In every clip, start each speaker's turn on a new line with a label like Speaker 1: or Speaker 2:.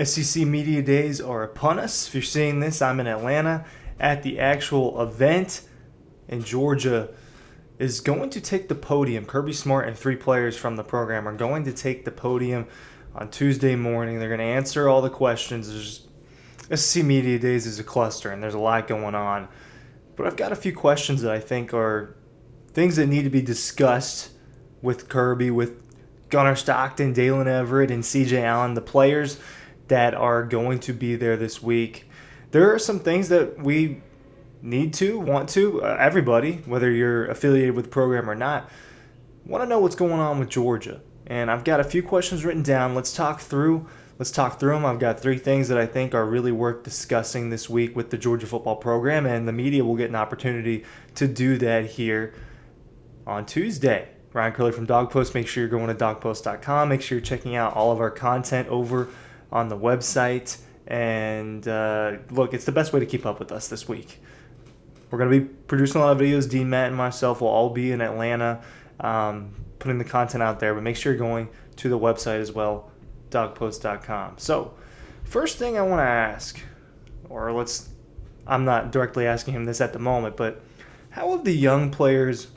Speaker 1: SEC Media Days are upon us. If you're seeing this, I'm in Atlanta at the actual event, and Georgia is going to take the podium. Kirby Smart and 3 players from the program are going to take the podium on Tuesday morning. They're going to answer all the questions. SEC Media Days is a cluster, and there's a lot going on. But I've got a few questions that I think are things that need to be discussed with Kirby, with Gunnar Stockton, Dalen Everett, and CJ Allen, the players that are going to be there this week. There are some things that we want to, everybody, whether you're affiliated with the program or not, want to know what's going on with Georgia. And I've got a few questions written down. Let's talk through them. I've got 3 things that I think are really worth discussing this week with the Georgia football program, and the media will get an opportunity to do that here on Tuesday. Ryan Curley from Dawg Post. Make sure you're going to dawgpost.com. Make sure you're checking out all of our content over on the website. And look, it's the best way to keep up with us this week. We're going to be producing a lot of videos. Dean, Matt, and myself will all be in Atlanta putting the content out there. But make sure you're going to the website as well, dawgpost.com. So, first thing I want to ask, I'm not directly asking him this at the moment, but how have the young players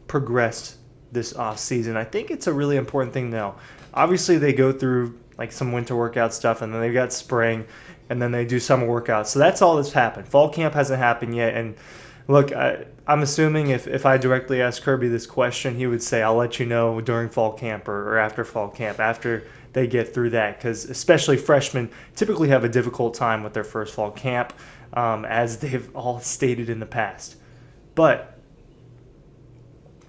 Speaker 1: progressed this offseason? I think it's a really important thing to know. Obviously, they go through like some winter workout stuff, and then they've got spring, and then they do summer workouts. So that's all that's happened. Fall camp hasn't happened yet. And look, I'm assuming if I directly asked Kirby this question, he would say, I'll let you know during fall camp or after fall camp, after they get through that. Because especially freshmen typically have a difficult time with their first fall camp, as they've all stated in the past. But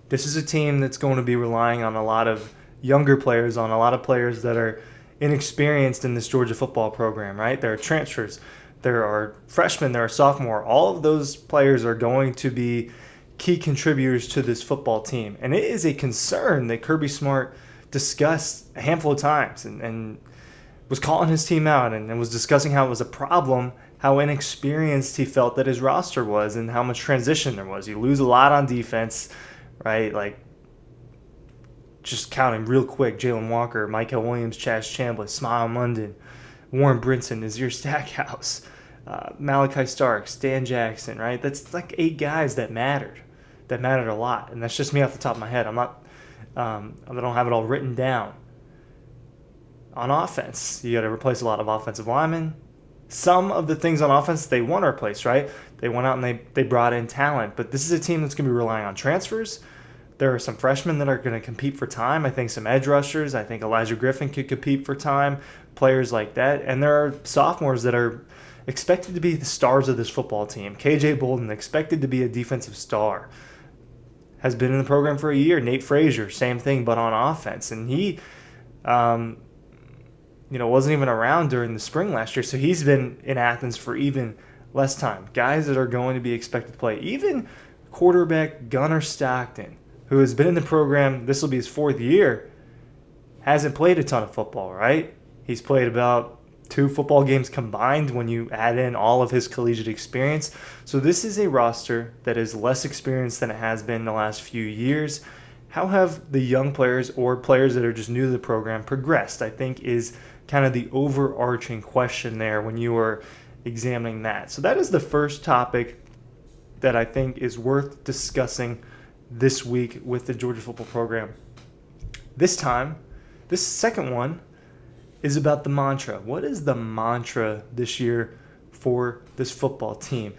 Speaker 1: this is a team that's going to be relying on a lot of younger players, on a lot of players that are inexperienced in this Georgia football program, right? There are transfers, there are freshmen, there are sophomore. All of those players are going to be key contributors to this football team. And it is a concern that Kirby Smart discussed a handful of times and was calling his team out and was discussing how it was a problem, how inexperienced he felt that his roster was and how much transition there was. You lose a lot on defense, right? Like, just counting real quick: Jalen Walker, Michael Williams, Chaz Chambliss, Smile Munden, Warren Brinson, Nazir Stackhouse, Malachi Starks, Dan Jackson, right? That's like 8 guys that mattered a lot. And that's just me off the top of my head. I don't have it all written down. On offense, you got to replace a lot of offensive linemen. Some of the things on offense they want to replace, right? They went out and they brought in talent. But this is a team that's going to be relying on transfers. There are some freshmen that are going to compete for time. I think some edge rushers. I think Elijah Griffin could compete for time, players like that. And there are sophomores that are expected to be the stars of this football team. KJ Bolden, expected to be a defensive star, has been in the program for a year. Nate Frazier, same thing, but on offense. And he wasn't even around during the spring last year, so he's been in Athens for even less time. Guys that are going to be expected to play. Even quarterback Gunnar Stockton, who has been in the program, this will be his 4th year, hasn't played a ton of football, right? He's played about 2 football games combined when you add in all of his collegiate experience. So this is a roster that is less experienced than it has been the last few years. How have the young players or players that are just new to the program progressed, I think, is kind of the overarching question there when you are examining that. So that is the first topic that I think is worth discussing this week with the Georgia football program. This second one is about the mantra. What is the mantra this year for this football team?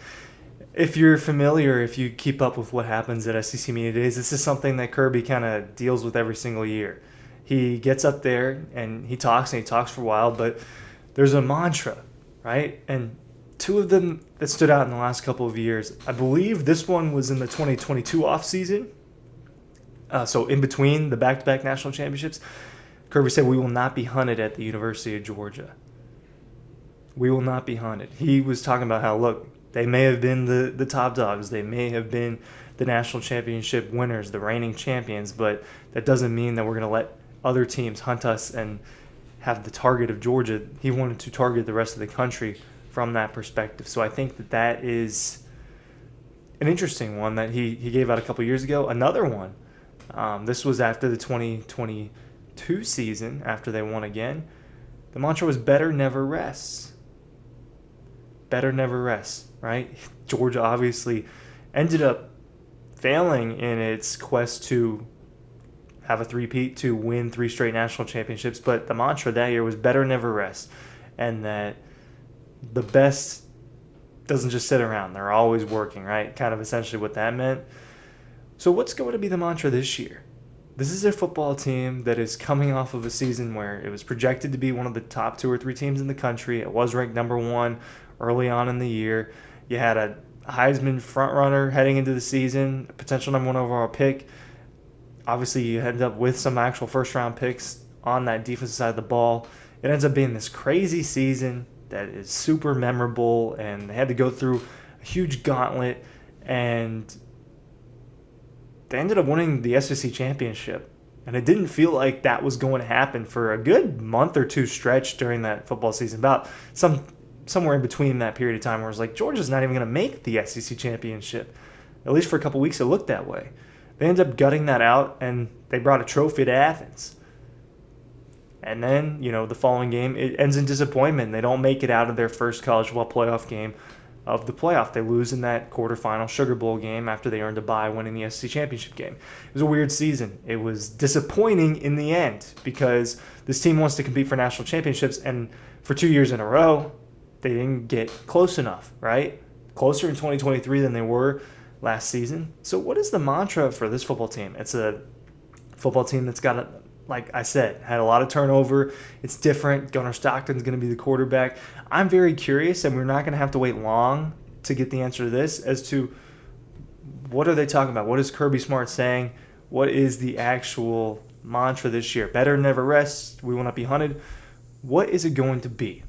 Speaker 1: If you're familiar, if you keep up with what happens at SEC Media Days, this is something that Kirby kind of deals with every single year. He gets up there and he talks for a while, but there's a mantra, right? And 2 of them that stood out in the last couple of years. I believe this one was in the 2022 offseason. So in between the back-to-back national championships, Kirby said, "We will not be hunted at the University of Georgia. We will not be hunted." He was talking about how, look, they may have been the top dogs. They may have been the national championship winners, the reigning champions, but that doesn't mean that we're going to let other teams hunt us and have the target of Georgia. He wanted to target the rest of the country from that perspective. So I think that is an interesting one that he gave out a couple years ago. Another one, this was after the 2022 season, after they won again. The mantra was better never rests. Better never rests, right? Georgia obviously ended up failing in its quest to have a three-peat, to win 3 straight national championships, but the mantra that year was better never rest, and that the best doesn't just sit around. They're always working, right? Kind of essentially what that meant. So what's going to be the mantra this year? This is a football team that is coming off of a season where it was projected to be one of the top 2 or 3 teams in the country. It was ranked number 1 early on in the year. You had a Heisman frontrunner heading into the season, a potential number 1 overall pick. Obviously, you end up with some actual first-round picks on that defensive side of the ball. It ends up being this crazy season that is super memorable, and they had to go through a huge gauntlet, and they ended up winning the SEC championship. And it didn't feel like that was going to happen for a good month or 2 stretch during that football season, about somewhere in between that period of time where it was like, Georgia's not even going to make the SEC championship. At least for a couple weeks it looked that way. They ended up gutting that out, and they brought a trophy to Athens. And then, the following game, it ends in disappointment. They don't make it out of their first college football playoff game of the playoff. They lose in that quarterfinal Sugar Bowl game after they earned a bye, winning the SEC championship game. It was a weird season. It was disappointing in the end because this team wants to compete for national championships, and for 2 years in a row, they didn't get close enough, right? Closer in 2023 than they were last season. So what is the mantra for this football team? It's a football team that's got, like I said, had a lot of turnover. It's different. Gunnar Stockton's going to be the quarterback. I'm very curious, and we're not going to have to wait long to get the answer to this, as to what are they talking about? What is Kirby Smart saying? What is the actual mantra this year? Better never rest. We will not be hunted. What is it going to be?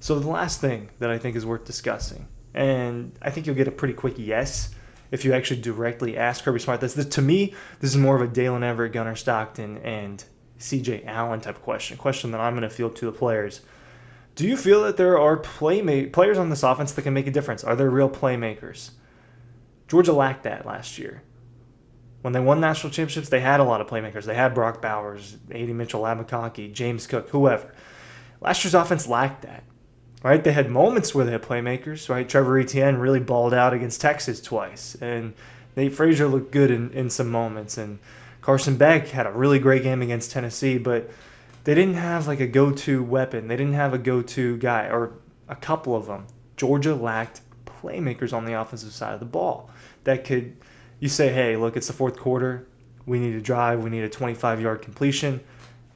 Speaker 1: So the last thing that I think is worth discussing, and I think you'll get a pretty quick yes if you actually directly ask Kirby Smart this. To me, this is more of a Dalen Everett, Gunnar Stockton, and C.J. Allen type of question that I'm going to field to the players. Do you feel that there are players on this offense that can make a difference? Are there real playmakers? Georgia lacked that last year. When they won national championships, they had a lot of playmakers. They had Brock Bowers, A.D. Mitchell, Ladd McConkey, James Cook, whoever. Last year's offense lacked that. Right, they had moments where they had playmakers. Right, Trevor Etienne really balled out against Texas twice, and Nate Frazier looked good in some moments, and Carson Beck had a really great game against Tennessee. But they didn't have like a go-to weapon. They didn't have a go-to guy, or a couple of them. Georgia lacked playmakers on the offensive side of the ball that could. You say, hey, look, it's the fourth quarter. We need a drive. We need a 25-yard completion.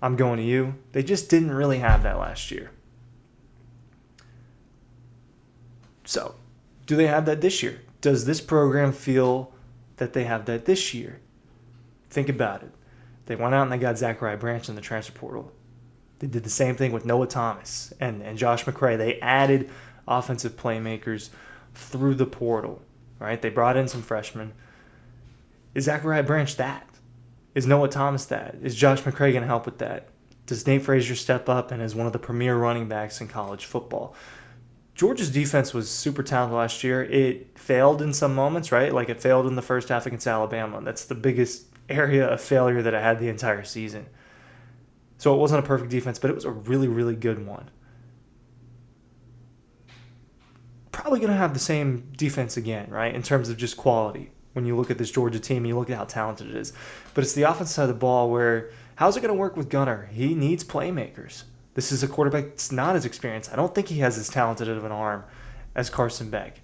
Speaker 1: I'm going to you. They just didn't really have that last year. So, do they have that this year? Does this program feel that they have that this year? Think about it. They went out and they got Zachariah Branch in the transfer portal. They did the same thing with Noah Thomas and Josh McCray. They added offensive playmakers through the portal, right? They brought in some freshmen. Is Zachariah Branch that? Is Noah Thomas that? Is Josh McCray going to help with that? Does Nate Frazier step up and is one of the premier running backs in college football? Georgia's defense was super talented last year. It failed in some moments, right? Like it failed in the first half against Alabama. That's the biggest area of failure that I had the entire season. So it wasn't a perfect defense, but it was a really, really good one. Probably going to have the same defense again, right, in terms of just quality. When you look at this Georgia team, you look at how talented it is. But it's the offensive side of the ball where, how's it going to work with Gunnar? He needs playmakers. This is a quarterback that's not as experienced. I don't think he has as talented of an arm as Carson Beck.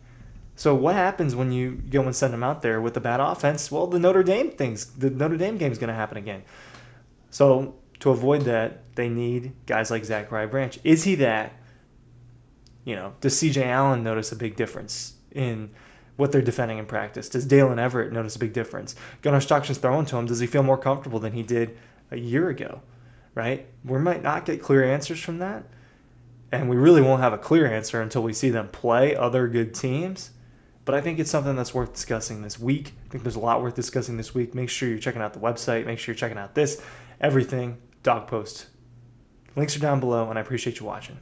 Speaker 1: So what happens when you go and send him out there with a bad offense? Well, the Notre Dame game is going to happen again. So to avoid that, they need guys like Zachariah Branch. Is he that? Does C.J. Allen notice a big difference in what they're defending in practice? Does Dalen Everett notice a big difference? Gunnar Stockton's throwing to him. Does he feel more comfortable than he did a year ago? Right? We might not get clear answers from that, and we really won't have a clear answer until we see them play other good teams. But I think it's something that's worth discussing this week. I think there's a lot worth discussing this week. Make sure you're checking out the website. Make sure you're checking out everything, Dawg Post. Links are down below, and I appreciate you watching.